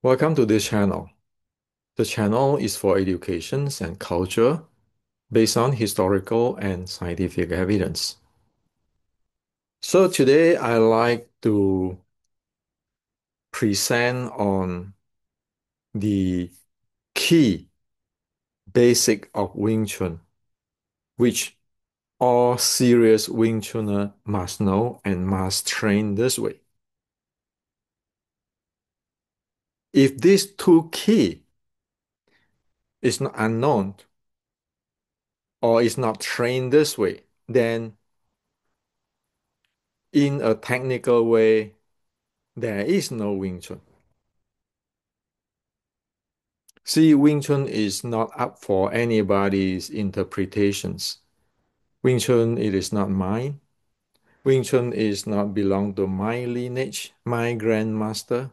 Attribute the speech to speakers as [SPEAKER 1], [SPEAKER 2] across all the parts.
[SPEAKER 1] Welcome to this channel. The channel is for education and culture based on historical and scientific evidence. So today I like to present on the key basic of Wing Chun, which all serious Wing Chunner must know and must train this way. If these two key is not unknown or is not trained this way, then in a technical way, there is no Wing Chun. See, Wing Chun is not up for anybody's interpretations. Wing Chun, it is not mine. Wing Chun is not belong to my lineage, my grandmaster.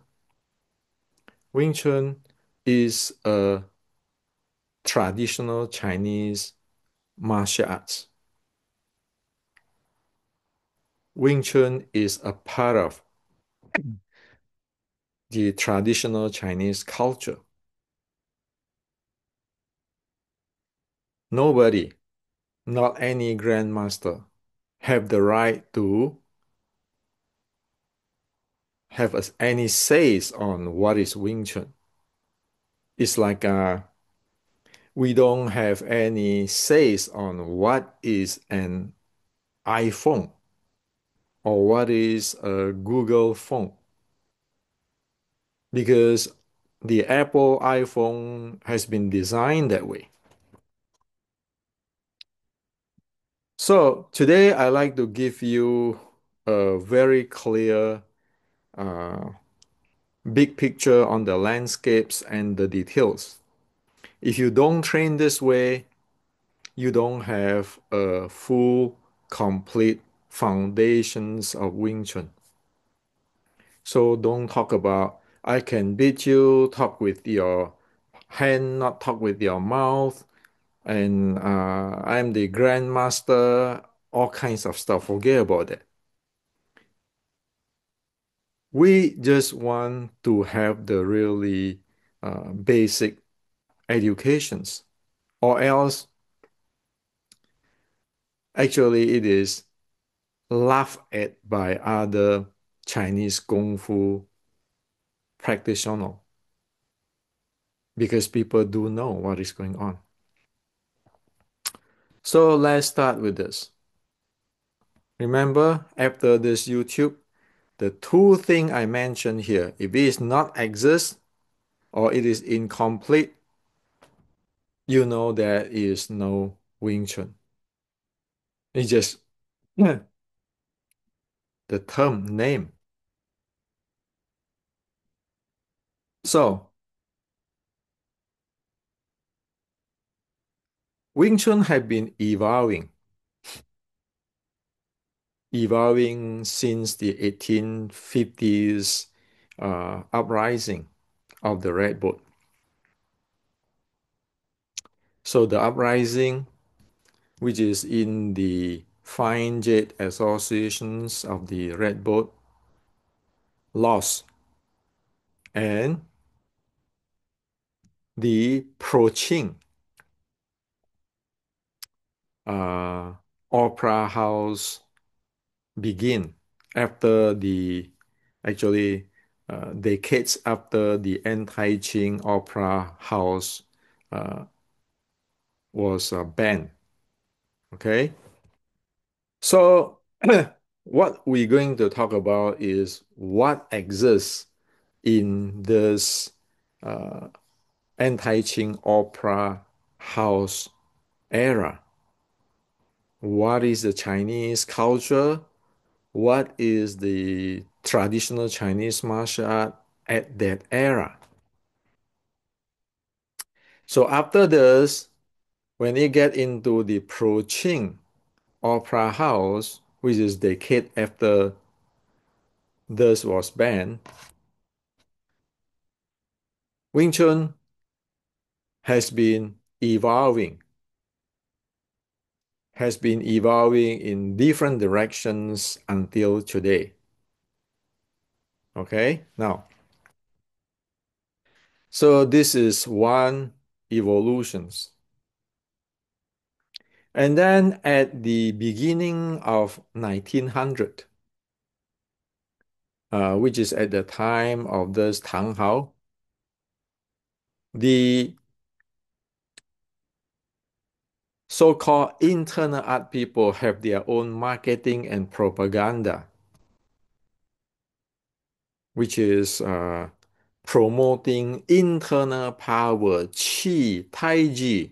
[SPEAKER 1] Wing Chun is a traditional Chinese martial arts. Wing Chun is a part of the traditional Chinese culture. Nobody, not any grandmaster, have the right to have any says on what is Wing Chun. It's like we don't have any says on what is an iPhone or what is a Google phone because the Apple iPhone has been designed that way. So today I like to give you a very clear uh, big picture on the landscapes and the details. If you don't train this way, you don't have a full, complete foundations of Wing Chun. So don't talk about, I can beat you, talk with your hand, not talk with your mouth, and I'm the grandmaster, all kinds of stuff. Forget about that. We just want to have the really basic educations, or else actually it is laughed at by other Chinese Kung Fu practitioners because people do know what is going on. So let's start with this. Remember, after this YouTube, the two things I mentioned here, if it is not exist or it is incomplete, you know there is no Wing Chun. It's just the term name. So Wing Chun have been evolving since the 1850s uprising of the Red Boat. So the uprising, which is in the Fine Jet Associations of the Red Boat, lost, and the Pro-Ching uh, opera house begin after the actually decades after the anti-Qing opera house uh, was banned. Okay, so what we're going to talk about is what exists in this uh, anti-Qing opera house era. What is the Chinese culture? What is the traditional Chinese martial art at that era? So after this, when you get into the Pro-Qing opera house, which is decade after this was banned, Wing Chun has been evolving, in different directions until today. Okay, now So this is one evolutions. And then at the beginning of 1900, which is at the time of this Tang Hao, the so-called internal art people have their own marketing and propaganda, which is promoting internal power, qi, taiji,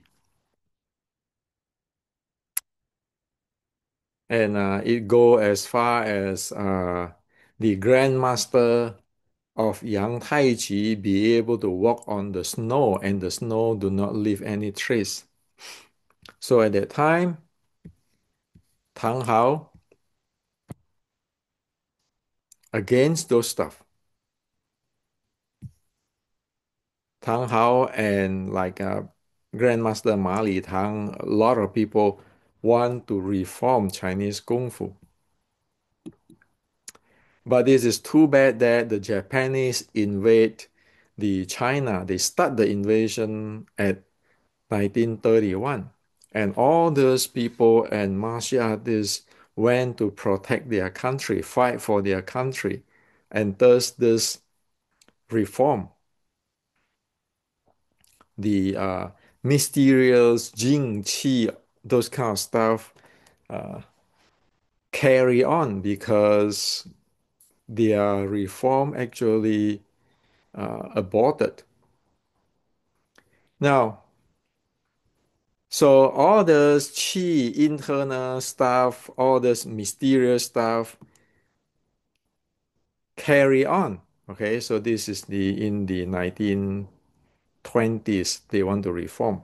[SPEAKER 1] and it go as far as the grandmaster of Yang Taiji be able to walk on the snow, and the snow do not leave any trace. So at that time, Tang Hao against those stuff. Tang Hao and like Grandmaster Ma Li Tang, a lot of people want to reform Chinese Kung Fu. But this is too bad that the Japanese invade the China. They start the invasion at 1931. And all those people and martial artists went to protect their country, fight for their country. And thus this reform, the mysterious Jing Qi, those kind of stuff uh, carry on because their reform actually aborted. Now, so all this Qi internal stuff, all this mysterious stuff carry on. Okay, so this is the in the 1920s they want to reform.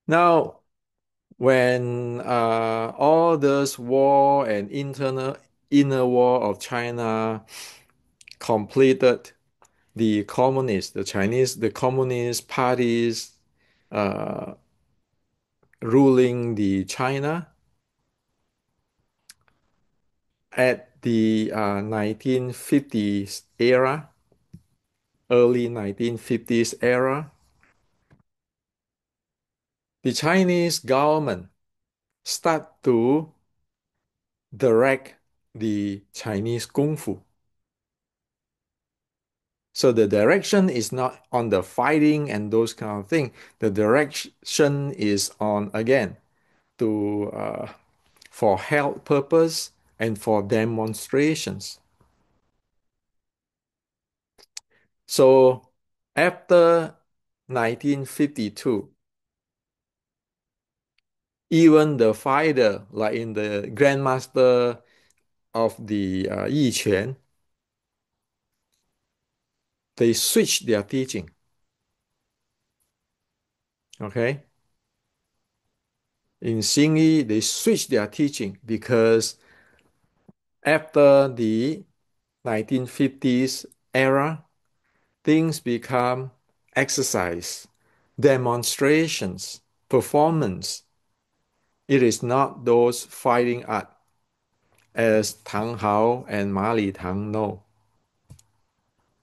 [SPEAKER 1] Now, when all this war and inner war of China completed, the communist parties uh, ruling the China at the 1950s era, early 1950s era, the Chinese government start to direct the Chinese Kung Fu. So the direction is not on the fighting and those kind of thing. The direction is on again to for health purpose and for demonstrations. So after 1952, even the fighter, like in the Grandmaster of the Yi Quan, they switch their teaching. Okay, in Xingyi, they switch their teaching because after the 1950s era, things become exercise, demonstrations, performance. It is not those fighting art as Tang Hao and Ma Li Tang know.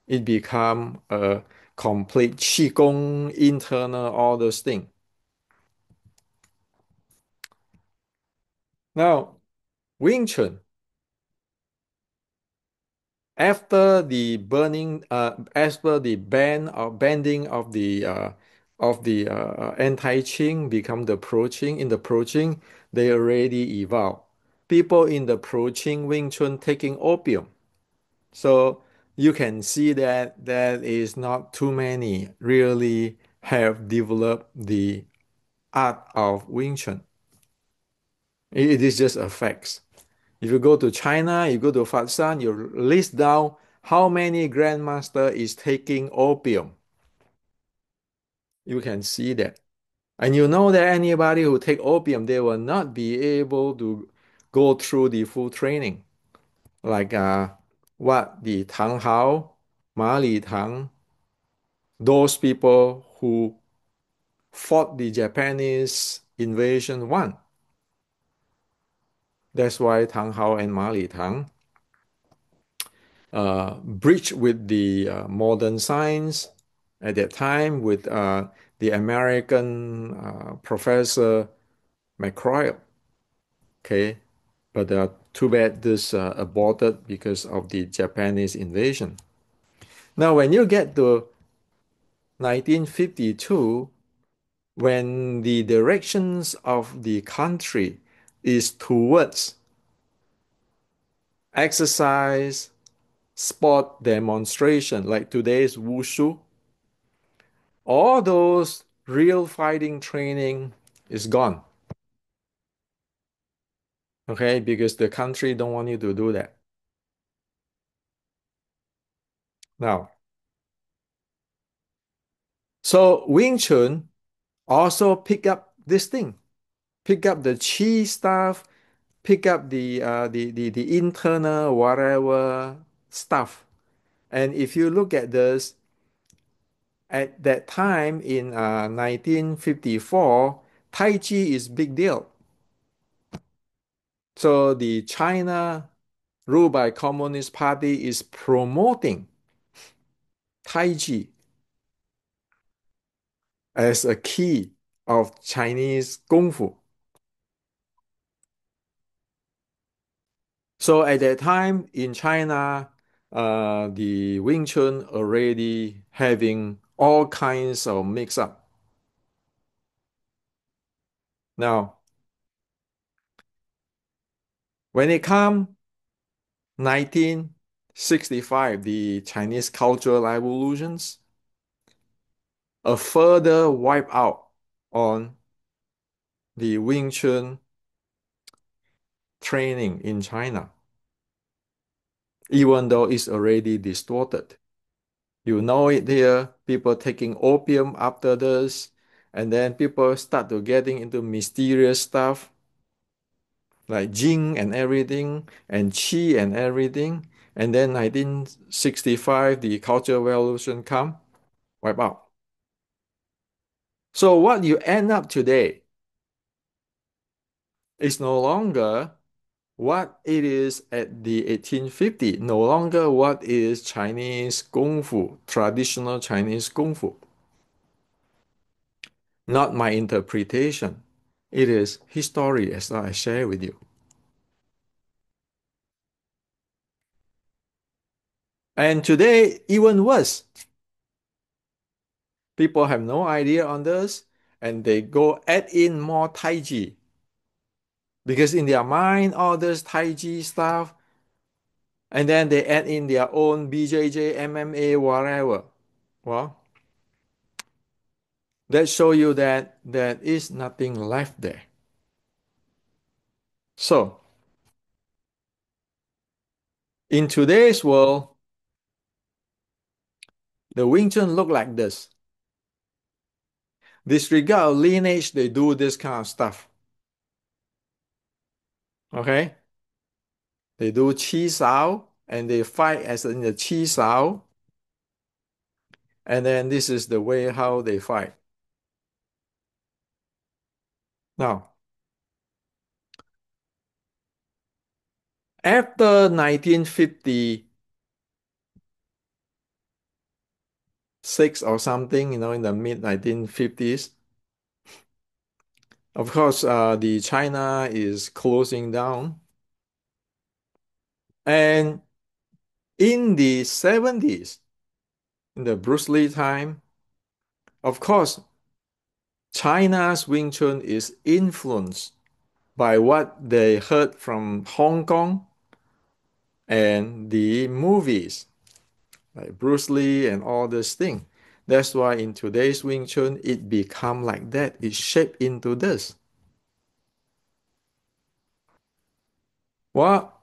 [SPEAKER 1] It become a complete Qigong, internal, all those things. Now, Wing Chun, after the banding of the anti-Qing become the pro-Qing. In the pro-Qing, they already evolved. People in the pro-Qing Wing Chun taking opium. So you can see that that is not too many really have developed the art of Wing Chun. It is just a fact. If you go to China, you go to Fatsan, you list down how many grandmaster is taking opium. You can see that. And you know that anybody who take opium, they will not be able to go through the full training. Like what the Tang Hao, Ma Li Tang, those people who fought the Japanese invasion won. That's why Tang Hao and Ma Li Tang bridge with the modern science at that time with the American professor McCrory. Okay, but too bad this aborted because of the Japanese invasion. Now, when you get to 1952, when the directions of the country is towards exercise, sport demonstration, like today's wushu, all those real fighting training is gone. Okay, because the country don't want you to do that. Now, so Wing Chun also pick up this thing, pick up the chi stuff, pick up the internal whatever stuff. And if you look at this, at that time in 1954, Tai Chi is big deal. So the China ruled by Communist Party is promoting Tai Chi as a key of Chinese Kung Fu. So at that time in China, the Wing Chun already having all kinds of mix up. Now, when it come 1965, the Chinese cultural revolutions, a further wipe out on the Wing Chun training in China, even though it's already distorted. You know it here, people taking opium after this, and then people start to getting into mysterious stuff like Jing and everything, and Qi and everything. And then 1965, the Cultural Revolution come, wipe out. So what you end up today is no longer what it is at the 1850, no longer what is Chinese Kung Fu, traditional Chinese Kung Fu. Not my interpretation. It is history as I share with you. And today, even worse, people have no idea on this and they go add in more Tai Chi because in their mind, all this Tai Chi stuff, and then they add in their own BJJ, MMA, whatever. Well, that show you that there is nothing left there. So, in today's world, the Wing Chun look like this. Disregard lineage, they do this kind of stuff. Okay? They do chi sao and they fight as in the chi sao. And then this is the way how they fight. Now, after 1956 or something, in the mid 1950s, of course, the China is closing down. And in the 70s, in the Bruce Lee time, of course, China's Wing Chun is influenced by what they heard from Hong Kong and the movies like Bruce Lee and all this thing. That's why in today's Wing Chun, it become like that. It's shaped into this. Well,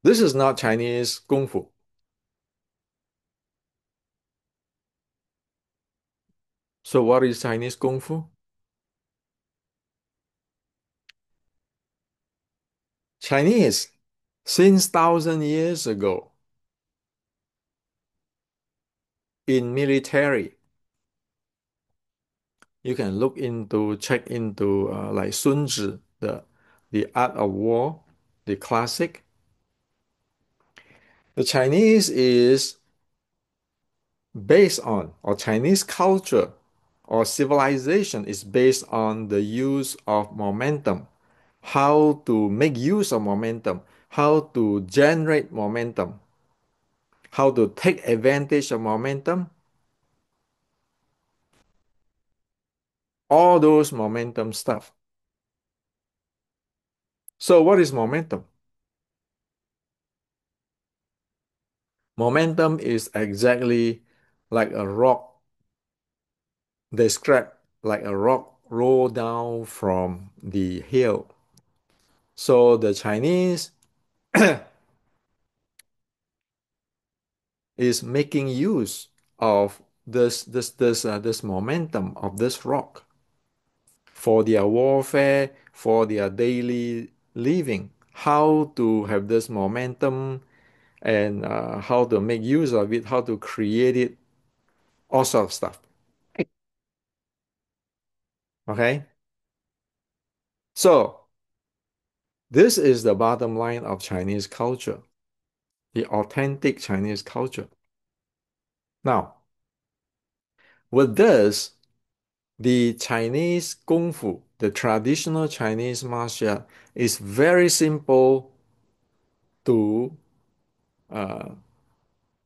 [SPEAKER 1] this is not Chinese Kung Fu. So what is Chinese Kung Fu? Chinese, since 1,000 years ago, in military, you can check into like Sun Tzu, the Art of War, the classic. The Chinese is based on, or Chinese culture or civilization is based on the use of momentum, how to make use of momentum, how to generate momentum, how to take advantage of momentum, all those momentum stuff. So, what is momentum? Momentum is exactly like a rock, described like a rock roll down from the hill. So, the Chinese is making use of this momentum of this rock for their warfare, for their daily living. How to have this momentum and how to make use of it, how to create it, all sort of stuff. Okay, so this is the bottom line of Chinese culture, the authentic Chinese culture. Now, with this, the Chinese Kung Fu, the traditional Chinese martial art, is very simple to uh,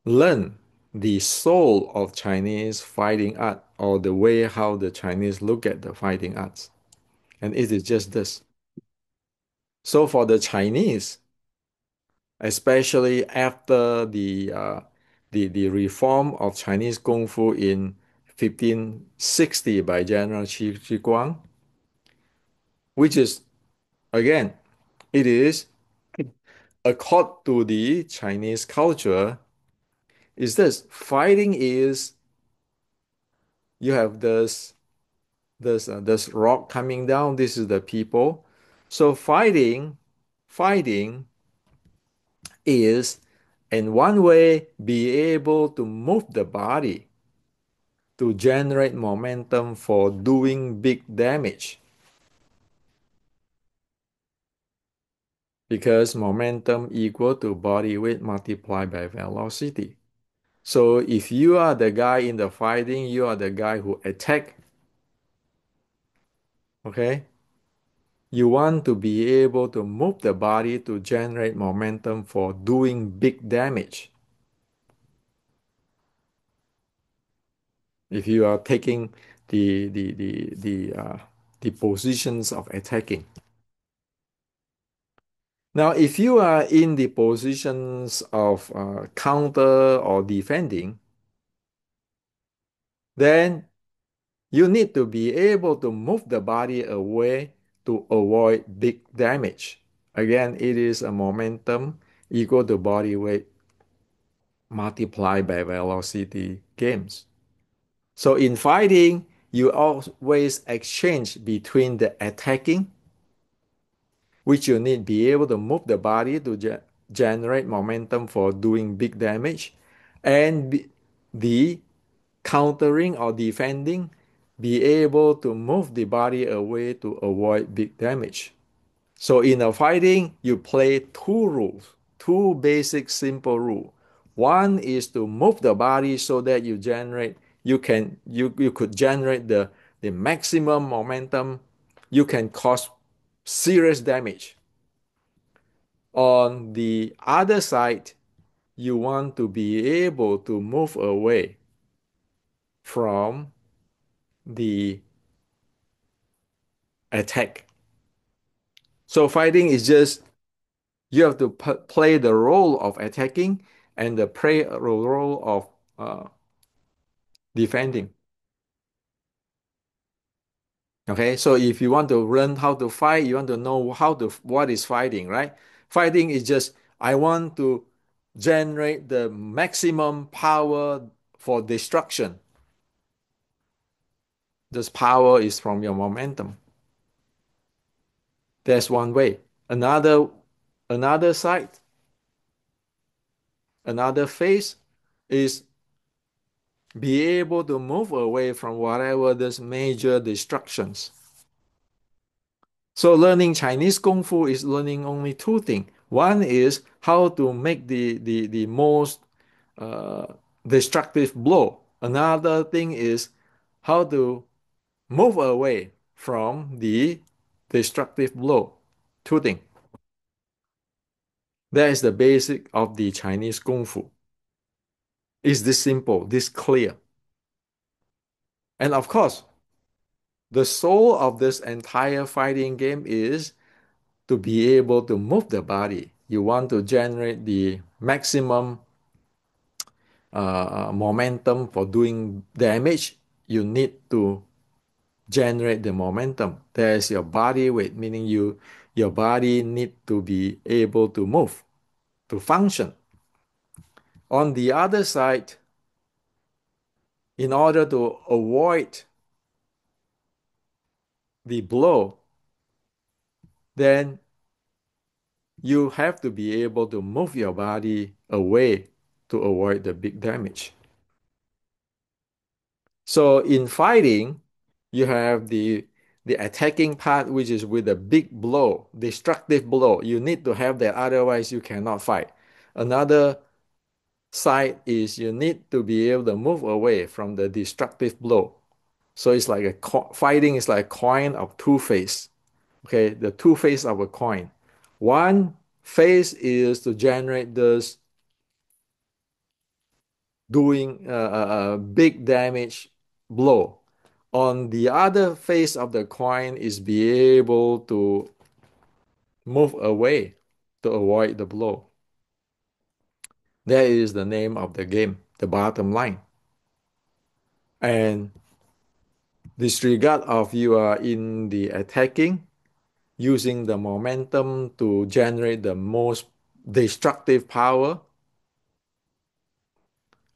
[SPEAKER 1] learn the soul of Chinese fighting art or the way how the Chinese look at the fighting arts. And it is just this. So for the Chinese, especially after the reform of Chinese Kung Fu in 1560 by General Qi Guang, which is again, it is according to the Chinese culture, is this fighting is you have this rock coming down. This is the people. So fighting is in one way be able to move the body to generate momentum for doing big damage because momentum equal to body weight multiplied by velocity. So if you are the guy in the fighting, you are the guy who attack, okay? You want to be able to move the body to generate momentum for doing big damage. If you are taking the the the the uh, the positions of attacking. Now, if you are in the positions of counter or defending, then you need to be able to move the body away to avoid big damage. Again, it is a momentum equal to body weight multiplied by velocity games. So in fighting, you always exchange between the attacking, which you need be able to move the body to generate momentum for doing big damage, and the countering or defending, be able to move the body away to avoid big damage. So in a fighting, you play two rules, two basic simple rules. One is to move the body so that you could generate the maximum momentum. You can cause serious damage. On the other side, you want to be able to move away from the attack. So fighting is just you have to play the role of attacking and the play role of defending. Okay, so if you want to learn how to fight, you want to know what is fighting, right? Fighting is just I want to generate the maximum power for destruction. This power is from your momentum. That's one way. Another side, another phase is be able to move away from whatever this major destructions. So learning Chinese Kung Fu is learning only two things. One is how to make the most uh, destructive blow. Another thing is how to move away from the destructive blow. Two things. That is the basic of the Chinese Kung Fu. It's this simple, this clear. And of course, the soul of this entire fighting game is to be able to move the body. You want to generate the maximum momentum for doing damage. You need to generate the momentum. There's your body weight, meaning your body need to be able to move, to function. On the other side, in order to avoid the blow, then you have to be able to move your body away to avoid the big damage. So in fighting, you have the attacking part, which is with a big blow, destructive blow. You need to have that, otherwise you cannot fight. Another side is you need to be able to move away from the destructive blow. So it's like fighting is like a coin of two faces. Okay, the two faces of a coin. One face is to generate this doing a big damage blow. On the other face of the coin is be able to move away to avoid the blow. That is the name of the game, the bottom line. And disregard of you are in the attacking, using the momentum to generate the most destructive power,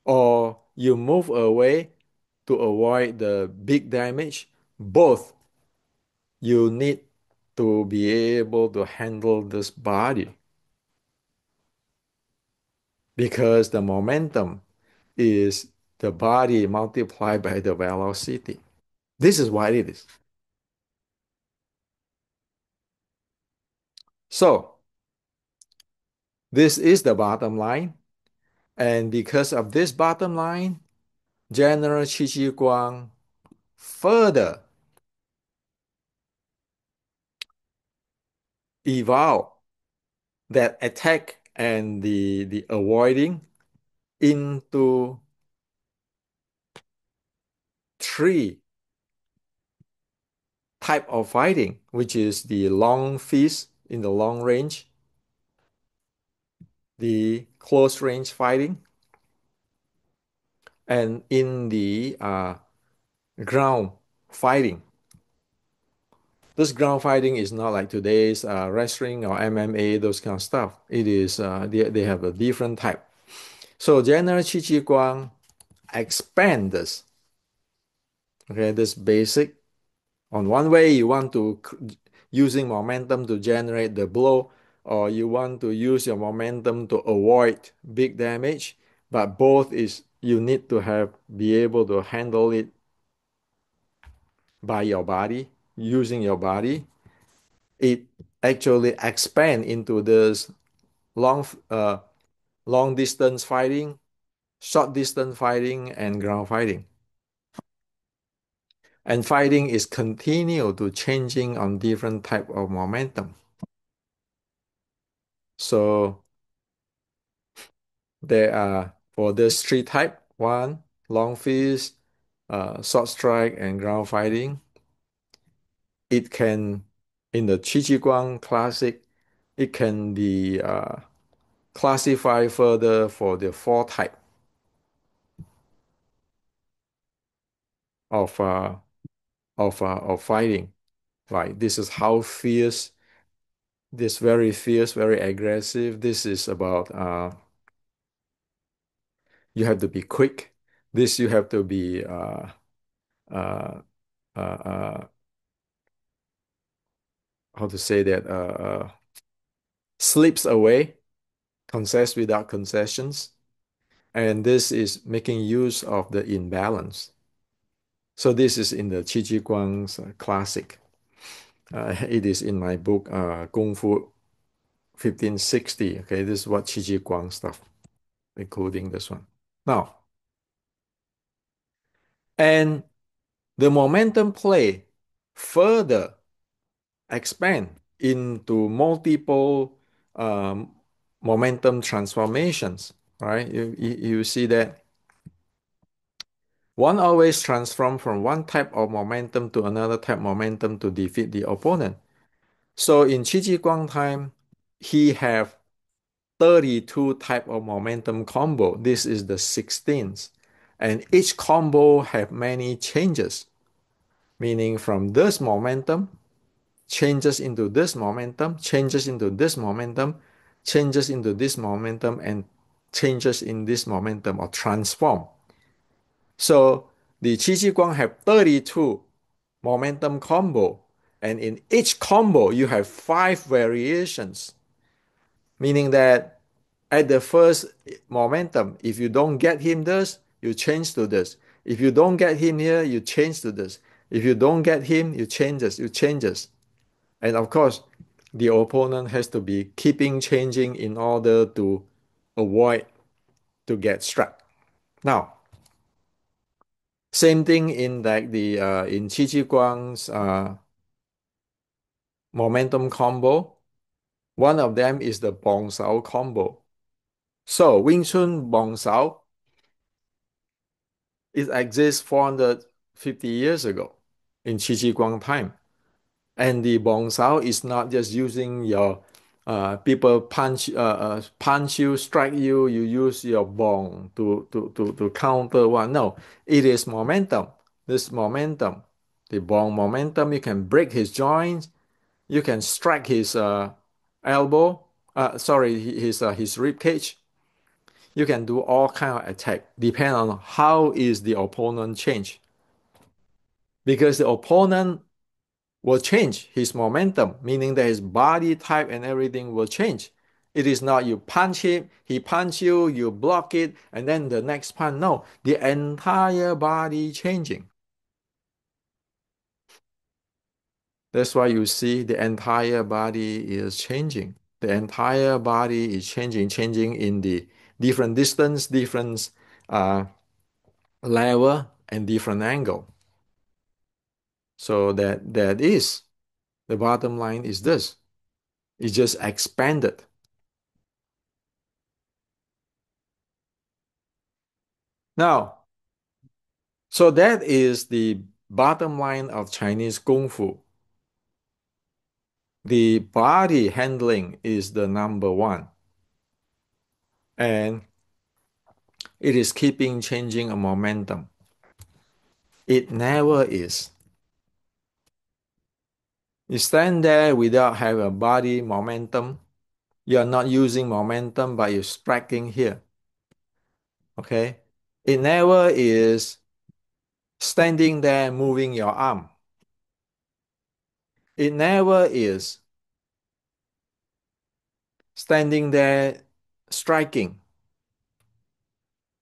[SPEAKER 1] or you move away to avoid the big damage, both you need to be able to handle this body because the momentum is the body multiplied by the velocity. This is what it is. So, this is the bottom line. And because of this bottom line, General Qi Shi Guang further evolved that attack and the avoiding into three type of fighting, which is the long fist in the long range, the close range fighting, and in the ground fighting. This ground fighting is not like today's wrestling or MMA, those kind of stuff. It is they have a different type. So General Qi Ji Guang expand this. Okay, this basic. On one way, you want to using momentum to generate the blow, or you want to use your momentum to avoid big damage. But both is you need to have be able to handle it by your body, using your body. It actually expand into this long uh, long distance fighting, short distance fighting, and ground fighting. And fighting is continue to changing on different type of momentum. So there are for this three type, one, long fist, short strike, and ground fighting. It can, in the Qi Ji Guang Classic, it can be classified further for the four type of of fighting. Like this is how fierce, this very fierce, very aggressive. This is about you have to be quick. This you have to be uh, uh, how to say that slips away, concess without concessions, and this is making use of the imbalance. So this is in the Qi Ji Guang's classic. It is in my book Kung Fu 1560. Okay, this is what Qi Ji Guang stuff, including this one. Now, and the momentum play further expand into multiple momentum transformations, right? You see that one always transform from one type of momentum to another type of momentum to defeat the opponent. So in Qi Ji Guang time, he have 32 type of momentum combo. This is the 16th. And each combo have many changes, meaning from this momentum, changes into this momentum, changes into this momentum, changes into this momentum, and changes in this momentum or transform. So the Qi Ji Guang have 32 momentum combo, and in each combo you have five variations, meaning that at the first momentum, if you don't get him this, you change to this. If you don't get him here, you change to this. If you don't get him, you change this, you change this. And of course, the opponent has to be keeping changing in order to avoid to get struck. Now, same thing in like the in Qi Ji Guang's momentum combo. One of them is the Bong Sao combo. So Wing Chun Bong Sao, it exists 450 years ago in Qi Ji Guang time. And the bong sao is not just using your people punch you, strike you, you use your bong to counter one. No, it is momentum. This momentum, the bong momentum, you can break his joints, you can strike his elbow, sorry, his rib cage. You can do all kind of attack, depend on how is the opponent change. Because the opponent will change his momentum, meaning that his body type and everything will change. It is not you punch him, he punch you, you block it, and then the next punch. No, the entire body changing. That's why you see the entire body is changing. The entire body is changing in the different distance, different uh, level, and different angle. So that is the bottom line is this. It just expanded. Now, so that is the bottom line of Chinese Kung Fu. The body handling is the number one. And it is keeping changing a momentum. It never is. You stand there without have a body momentum. You're not using momentum, but you're striking here. Okay? It never is standing there moving your arm. It never is standing there striking.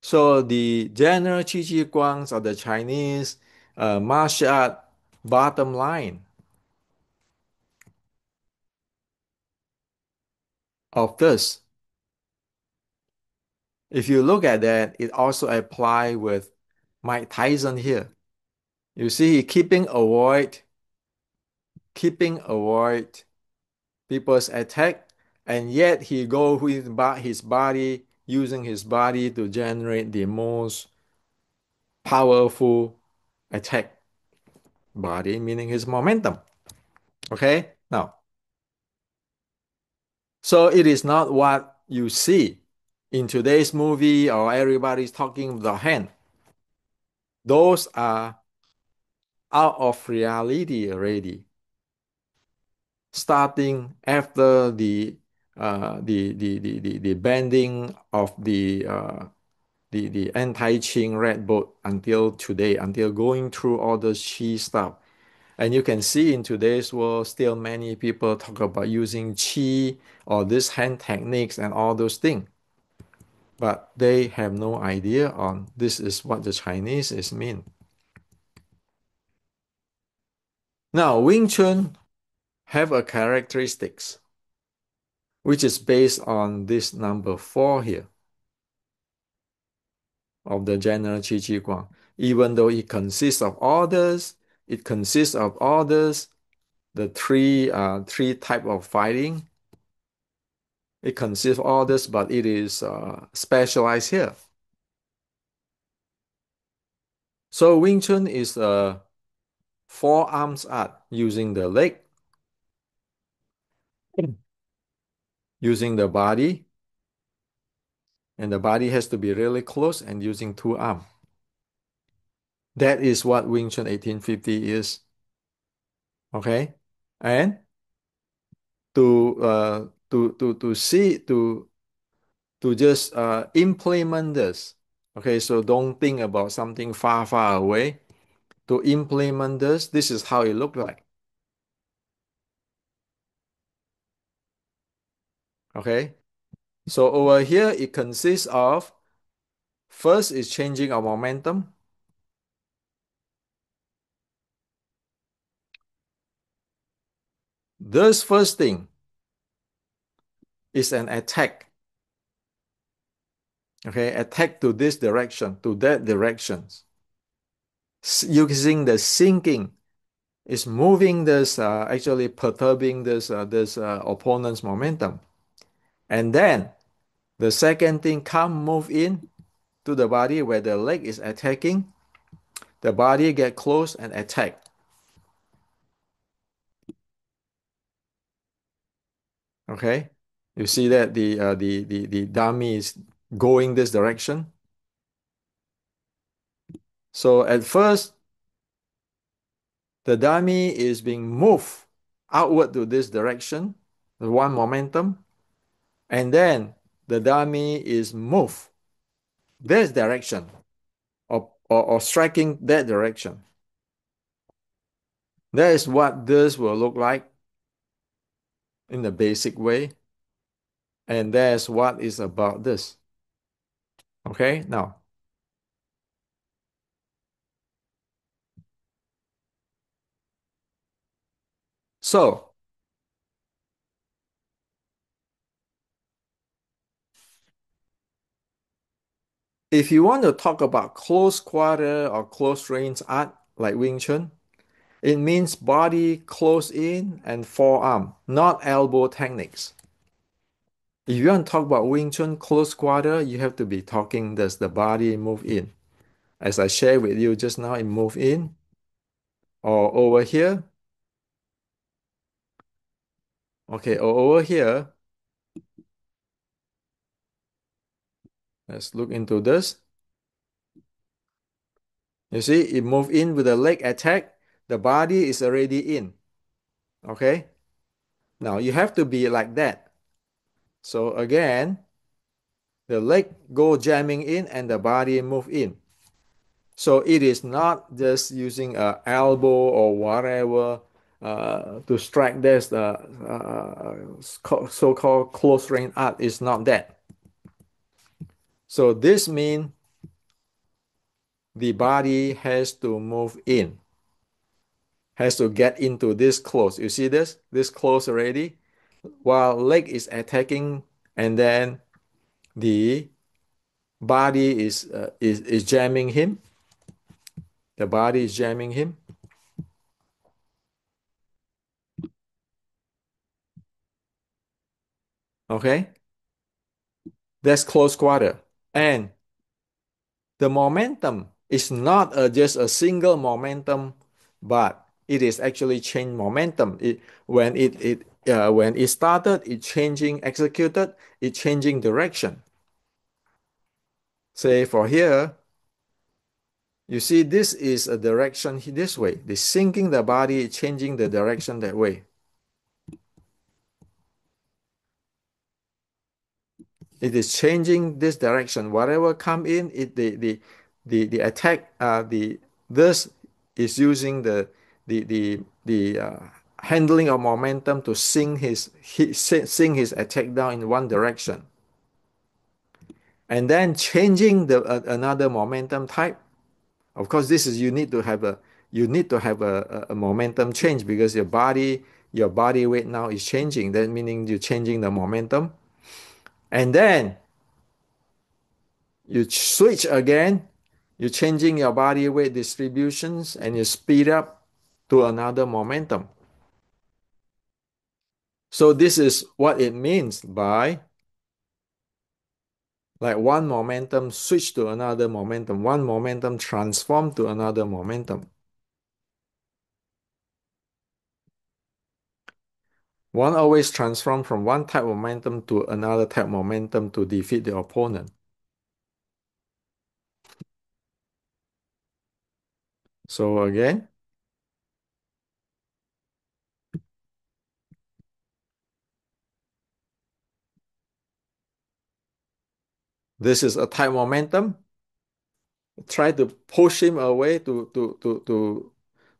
[SPEAKER 1] So the general Qi Ji Guangs of the Chinese martial art bottom line of this, if you look at that, it also apply with Mike Tyson here. You see, he keeping avoid people's attack, and yet he go with his body, using his body to generate the most powerful attack body, meaning his momentum. Okay, now. So it is not what you see in today's movie or everybody's talking with the hand. Those are out of reality already. Starting after the banding of the anti-Qing red book until today, until going through all the Qi stuff. And you can see in today's world, still many people talk about using Qi or this hand techniques and all those things. But they have no idea on this is what the Chinese is mean. Now, Wing Chun have a characteristics. which is based on this number 4 here of the general Qi Ji Guang. Even though it consists of orders, the three type of fighting. It consists of orders, but it is specialized here. So Wing Chun is a four-arms art using the leg, using the body, and the body has to be really close and using two arms. That is what Wing Chun 1850 is. Okay? And to just implement this. Okay, so don't think about something far, far away. To implement this is how it look like. Okay, so over here it consists of first is changing our momentum. This first thing is an attack. Okay, attack to this direction, to that direction. Using the sinking is moving this, actually perturbing this opponent's momentum. And then the second thing, come move in to the body where the leg is attacking. The body get close and attack. Okay, you see that the dummy is going this direction. So at first, the dummy is being moved outward to this direction, the one momentum, and then the dummy is moved this direction or striking that direction. That is what this will look like in the basic way. And that's what is about this. Okay, now, so if you want to talk about close quarter or close range art like Wing Chun, it means body close in and forearm, not elbow techniques. If you want to talk about Wing Chun close quarter, you have to be talking does the body move in. As I shared with you just now, it move in or over here. Okay, or over here. Let's look into this. You see, it move in with the leg attack. The body is already in. Okay. Now you have to be like that. So again, the leg go jamming in and the body move in. So it is not just using a elbow or whatever to strike this so-called close range art. It's not that. So this means the body has to move in, has to get into this close. You see this? This close already. While leg is attacking, and then the body is jamming him. The body is jamming him. Okay, that's close quarter. And the momentum is not just a single momentum, but it is actually change momentum. When it started, it changing executed, it changing direction. Say for here, you see this is a direction this way. The sinking the body, changing the direction that way. It is changing this direction. Whatever come in, the attack the this is using the handling of momentum to sink his attack down in one direction, and then changing the another momentum type. Of course, this is you need to have a momentum change because your body your body weight now is changing. That meaning you're changing the momentum. And then you switch again. You're changing your body weight distributions and you speed up to another momentum. So this is what it means by like one momentum switch to another momentum, one momentum transform to another momentum. One always transform from one type of momentum to another type of momentum to defeat the opponent. So again, this is a type momentum. Try to push him away to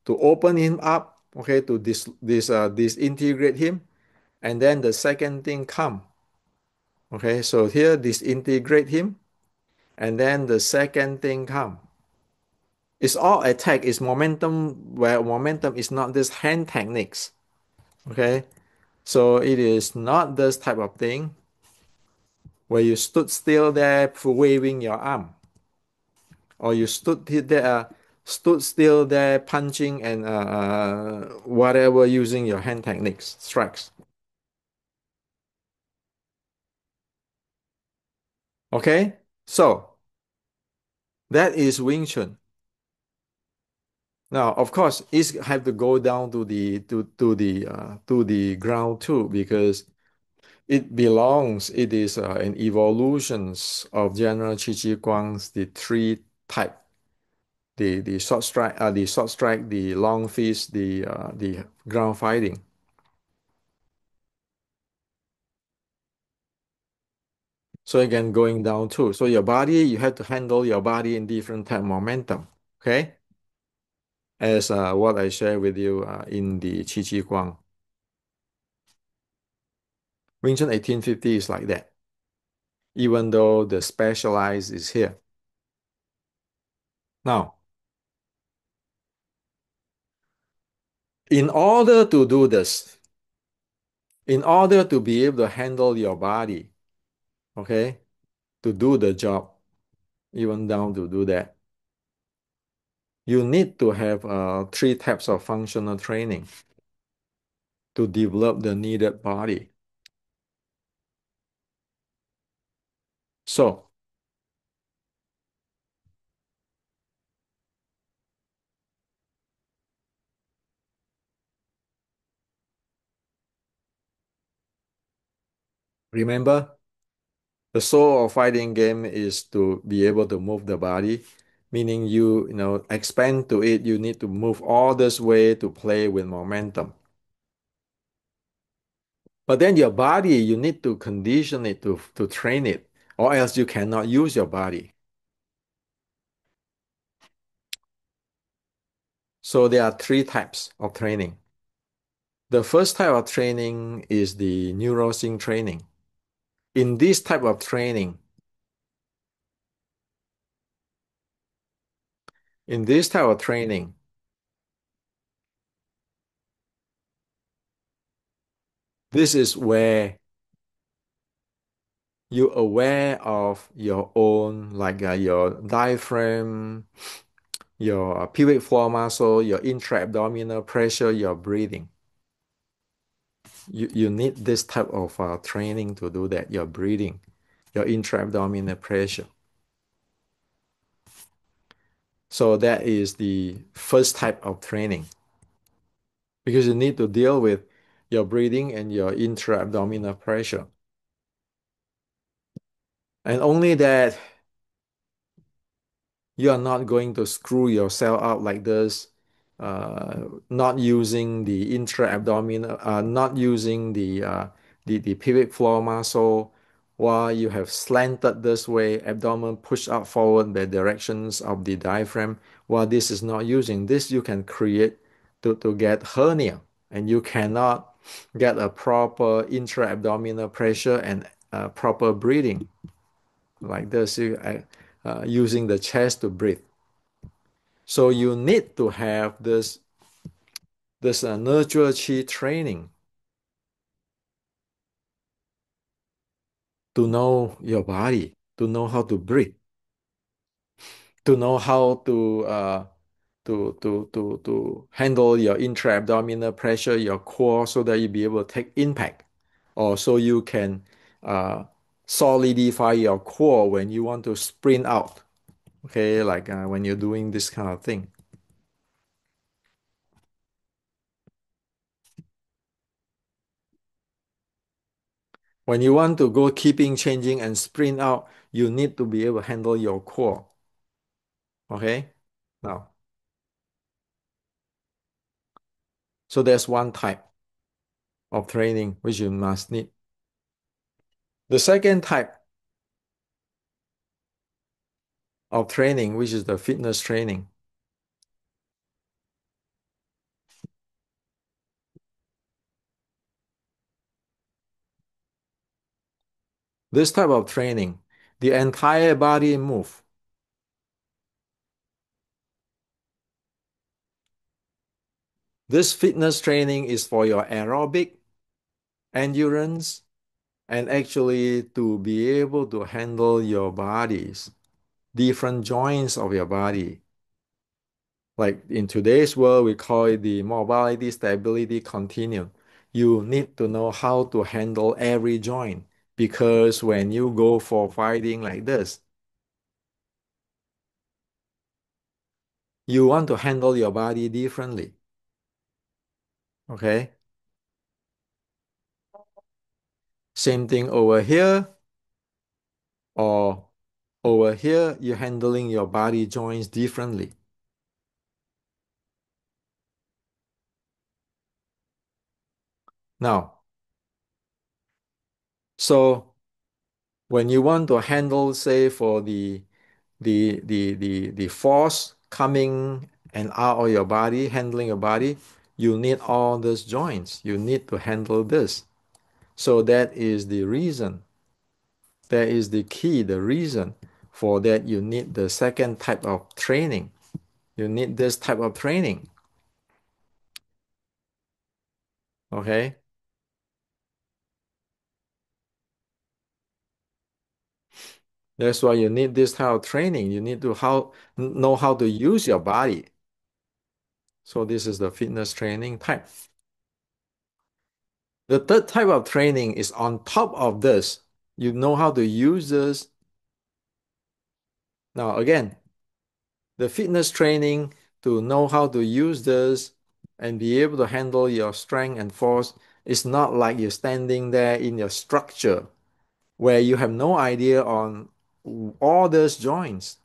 [SPEAKER 1] open him up, okay, to disintegrate him. And then the second thing come. Okay, so here disintegrate him, and then the second thing come. It's all attack, it's momentum, where momentum is not this hand techniques. Okay, so it is not this type of thing where you stood still there waving your arm, or you stood still there punching and whatever using your hand techniques, strikes. Okay, so that is Wing Chun. Now, of course, it's have to go down to the ground too because it is an evolutions of general Qi Ji Guang's the three type, the short strike, the long fist, the ground fighting. So again, going down too. So your body, you have to handle your body in different type momentum. Okay, as what I share with you in the Qi Ji Guang. Wing Chun 1850 is like that, even though the specialized is here. Now, in order to do this, in order to be able to handle your body, okay, to do the job, even down to do that, you need to have three types of functional training to develop the needed body. So, remember, the soul of fighting game is to be able to move the body, meaning expand to it, you need to move all this way to play with momentum. But then your body, you need to condition it to train it, or else you cannot use your body. So there are three types of training. The first type of training is the neurosync training. In this type of training, in this type of training, this is where you're aware of your own, like your diaphragm, your pubic floor muscle, your intra-abdominal pressure, your breathing. You need this type of training to do that, your breathing, your intra-abdominal pressure. So that is the first type of training because you need to deal with your breathing and your intra-abdominal pressure. And only that you are not going to screw yourself up like this, not using the intra-abdominal, not using the pubic floor muscle while you have slanted this way, abdomen pushed out forward the directions of the diaphragm. While this is not using this, you can create to get hernia, and you cannot get a proper intra-abdominal pressure and proper breathing like this, using the chest to breathe. So you need to have There's a nurture chi training to know your body, to know how to breathe, to know how to handle your intra-abdominal pressure, your core, so that you be able to take impact, or so you can uh, solidify your core when you want to sprint out. Okay, like when you're doing this kind of thing. When you want to go keeping changing and sprint out, you need to be able to handle your core. Okay, now, so there's one type of training which you must need. The second type of training, which is the fitness training. This type of training, the entire body move. This fitness training is for your aerobic endurance and actually to be able to handle your bodies, different joints of your body. Like in today's world, we call it the mobility stability continuum. You need to know how to handle every joint because when you go for fighting like this, you want to handle your body differently. Okay? Same thing over here or over here, you're handling your body joints differently. Now, so when you want to handle, say, for the force coming and out of your body, handling your body, you need all those joints. You need to handle this. So that is the reason. That is the key, the reason for that you need the second type of training. You need this type of training. Okay? That's why you need this type of training. You need to know how to use your body. So this is the fitness training type. The third type of training is on top of this. You know how to use this. Now, again, the fitness training to know how to use this and be able to handle your strength and force is not like you're standing there in your structure where you have no idea on all those joints,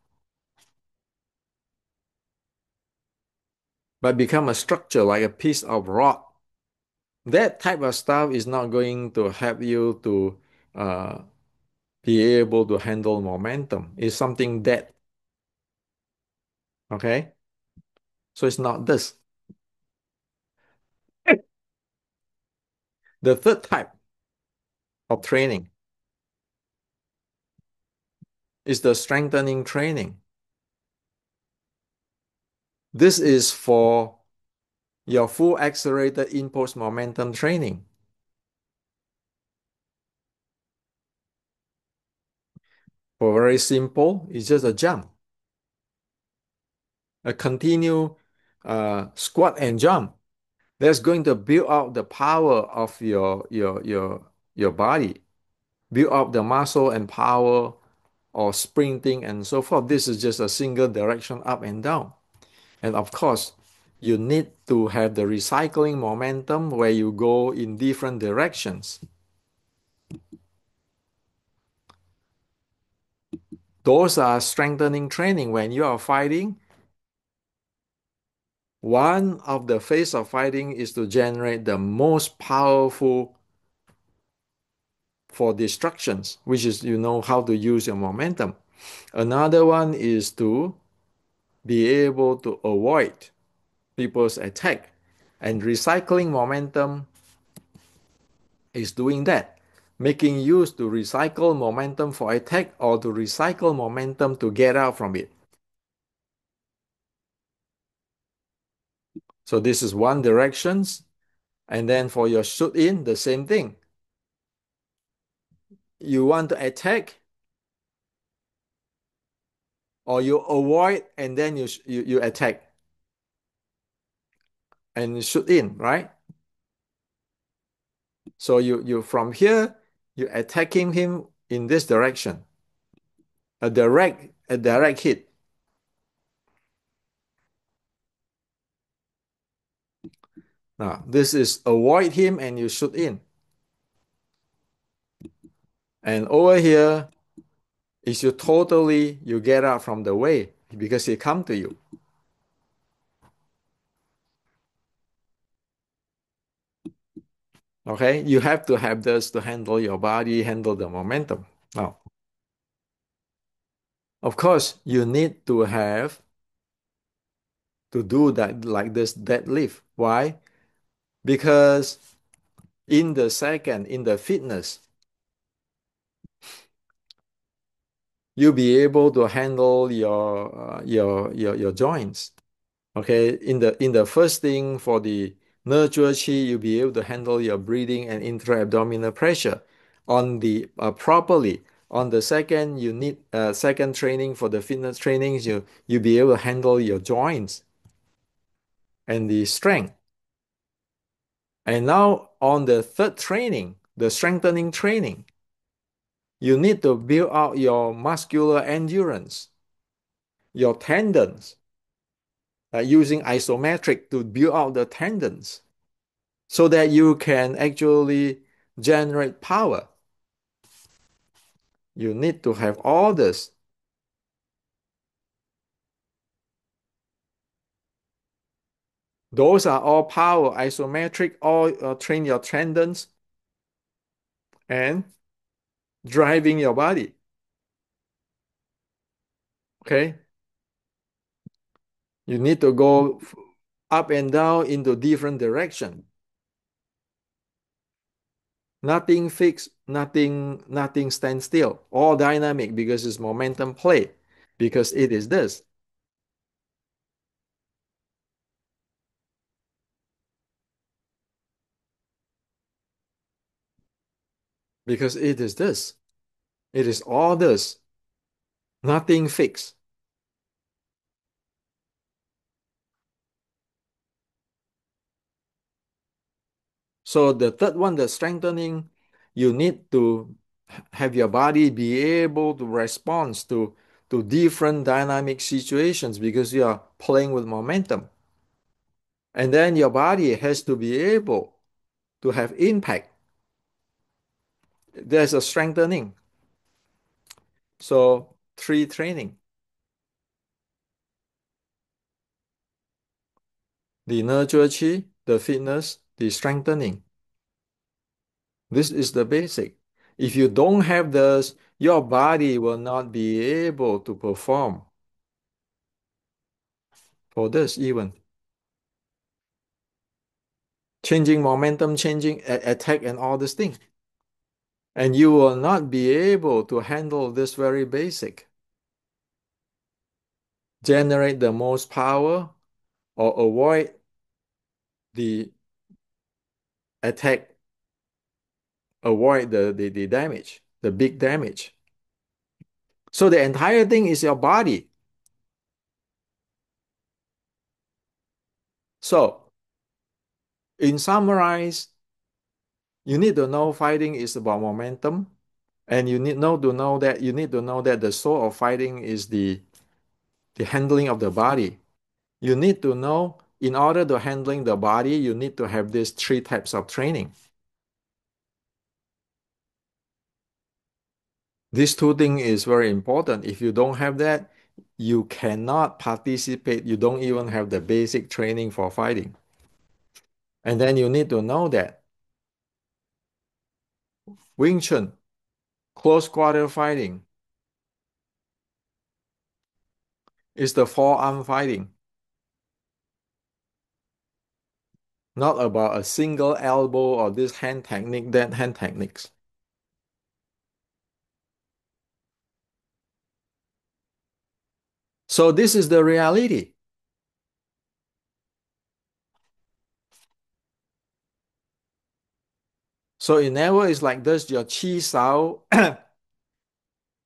[SPEAKER 1] but become a structure like a piece of rock. That type of stuff is not going to help you to uh, be able to handle momentum. It's something that, okay? So it's not this. The third type of training is the strengthening training. This is for your full accelerated impulse momentum training. For very simple, it's just a jump, a continue squat and jump. That's going to build up the power of your body, build up the muscle and power or sprinting and so forth. This is just a single direction up and down. And of course, you need to have the recycling momentum where you go in different directions. Those are strengthening training. When you are fighting, one of the phase of fighting is to generate the most powerful for destructions, which is you know how to use your momentum. Another one is to be able to avoid people's attack. And recycling momentum is doing that, making use to recycle momentum for attack or to recycle momentum to get out from it. So this is one directions. And then for your shoot in, the same thing. You want to attack or you avoid and then you attack and you shoot in, right? So you from here, you attacking him in this direction. A direct hit. Now, this is avoid him and you shoot in. And over here is you get out from the way because he come to you. Okay, you have to have this to handle your body, handle the momentum. Now, of course, you need to have to do that like this deadlift. Why? Because in the fitness, you'll be able to handle your joints. Okay, in the first thing for the nurture chi, you'll be able to handle your breathing and intra-abdominal pressure on the properly. On the second, you need second training for the fitness trainings. You'll be able to handle your joints and the strength. And now on the third training, the strengthening training, you need to build out your muscular endurance, your tendons, using isometric to build out the tendons so that you can actually generate power. You need to have all this. Those are all power, isometric, all train your tendons and driving your body. Okay? You need to go up and down into different direction. Nothing fixed, nothing stand still. All dynamic because it's momentum play. Because it is this. Because it is this. It is all this. Nothing fixed. So the third one, the strengthening, you need to have your body be able to respond to different dynamic situations because you are playing with momentum. And then your body has to be able to have impact. There's a strengthening. So three training, the nurture chi, the fitness, the strengthening. This is the basic. If you don't have this, your body will not be able to perform for this even. Changing momentum, changing attack and all these things. And you will not be able to handle this very basic. Generate the most power or avoid the attack, avoid the damage, the big damage. So the entire thing is your body. So in summarize, you need to know fighting is about momentum, and you need to know that the soul of fighting is the handling of the body. You need to know in order to handling the body, you need to have these three types of training. These two things is very important. If you don't have that, you cannot participate. You don't even have the basic training for fighting. And then you need to know that Wing Chun, close quarter fighting, is the forearm fighting, not about a single elbow or this hand technique, that hand techniques. So this is the reality. So it never is like this, your chi sao,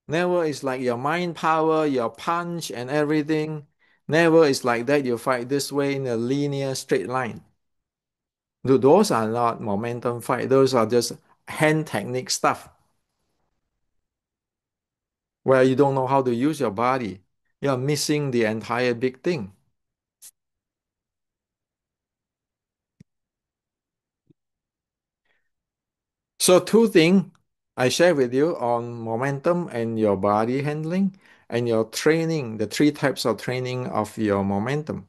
[SPEAKER 1] never is like your mind power, your punch and everything. Never is like that. You fight this way in a linear straight line. Those are not momentum fight. Those are just hand technique stuff where you don't know how to use your body. You're missing the entire big thing. So two things I share with you on momentum and your body handling and your training, the three types of training of your momentum,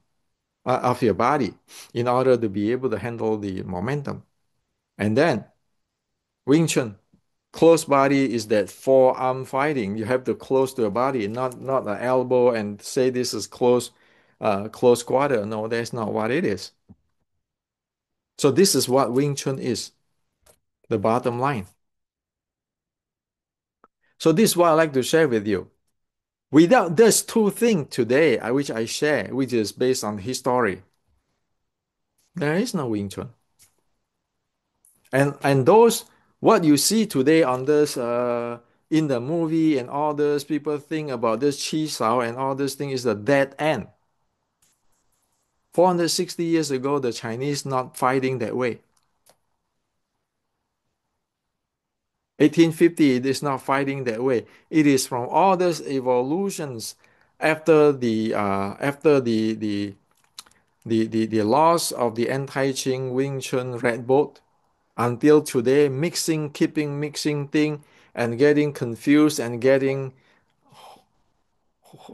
[SPEAKER 1] of your body in order to be able to handle the momentum. And then Wing Chun, close body is that forearm fighting. You have to close to your body, not an elbow and say this is close quarter. No, that's not what it is. So this is what Wing Chun is, the bottom line. So this is what I like to share with you. Without these two things today, which I share, which is based on history, there is no Wing Chun. And those what you see today on this in the movie and all those people think about this chi sao and all this thing is a dead end. 460 years ago, the Chinese not fighting that way. 1850, it is not fighting that way. It is from all those evolutions after the loss of the anti-Qing Wing Chun Red Boat until today, keeping mixing thing and getting confused and getting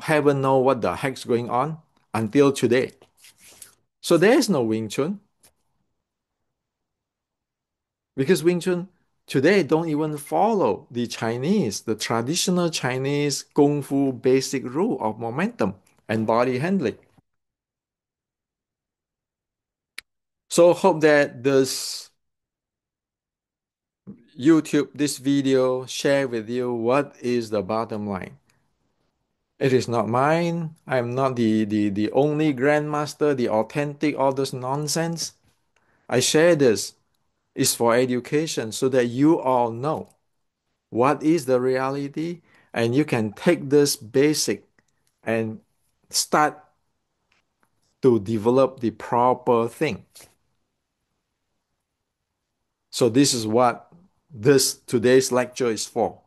[SPEAKER 1] heaven know what the heck's going on until today. So there is no Wing Chun because Wing Chun today don't even follow the traditional Chinese Kung Fu basic rule of momentum and body handling. So hope that this YouTube, this video share with you what is the bottom line. It is not mine. I'm not the only grandmaster, the authentic, all this nonsense. I share this is for education so that you all know what is the reality and you can take this basic and start to develop the proper thing. So this is what this today's lecture is for.